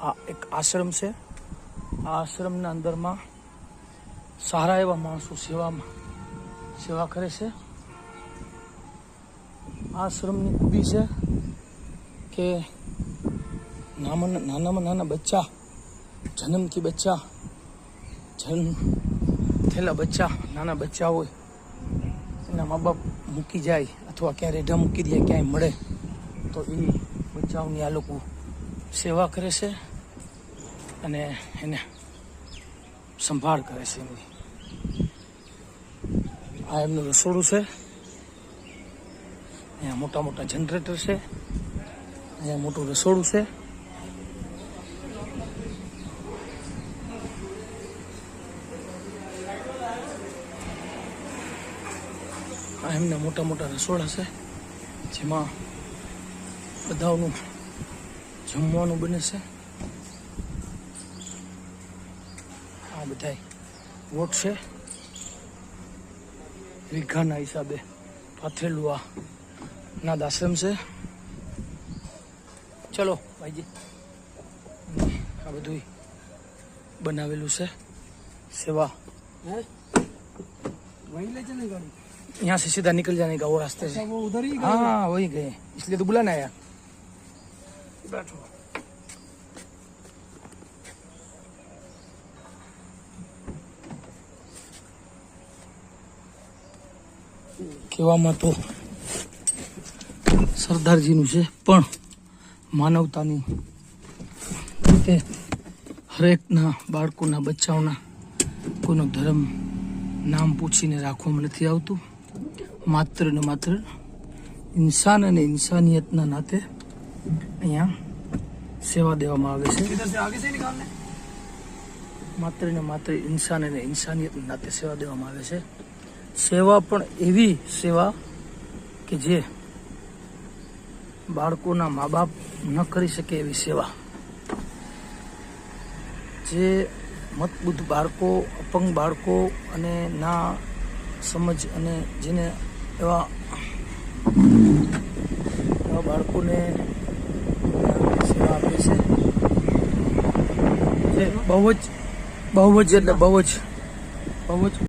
આ એક આશ્રમ છે. આ આશ્રમના અંદરમાં સારા એવા માણસો સેવા કરે છે. આ આશ્રમની ખૂબી છે કે નાનામાં નાના બચ્ચા, જન્મ થયેલા બચ્ચા, નાના બચ્ચા હોય એના મા બાપ મૂકી જાય અથવા ક્યાં રેઢા મૂકી દે, ક્યાંય મળે તો એ બચ્ચાઓની આ લોકો સેવા કરે છે અને એને સંભાળ કરે છે એમની. આ એમનું રસોડું છે. અહીંયા મોટા મોટા જનરેટર છે. અહીંયા મોટું રસોડું છે. આ એમના મોટા મોટા રસોડા છે જેમાં બધાનું જમવાનું બને છે. આ બધાય વોટ છે, વીઘાના હિસાબે પાથરેલું આ નાદ આશ્રમ છે. ચલો ભાઈજી, આ બધું બનાવેલું છે. सेवा वहीं ले चले गाड़ी? यहाँ से सीधा निकल जाने का वो रास्ते से. वो उधर ही हाँ वही गए, इसलिए तो बुलाना आया. बैठो. કહેવામાં તો સરદારજીનું છે, પણ માનવતાની રીતે હરેકના બાળકોના, બચ્ચાઓના કોઈનો ધર્મ, નામ પૂછીને રાખવામાં નથી આવતું. માત્ર ને માત્ર ઇન્સાન અને ઇન્સાનિયતના નાતે અહીંયા સેવા દેવામાં આવે છે. इधर से आगे से निकालने. માત્ર ને માત્ર ઇન્સાન અને ઇન્સાનિયતના નાતે સેવા દેવામાં આવે છે. સેવા પણ એવી સેવા કે જે બાળકોના મા બાપ ન કરી શકે એવી સેવા. જે મતબુદ્ધ બાળકો, અપંગ બાળકો અને ના સમજ અને જેને એવા બાળકોને સેવા આપે છે. બહુ જ એટલે બહુ જ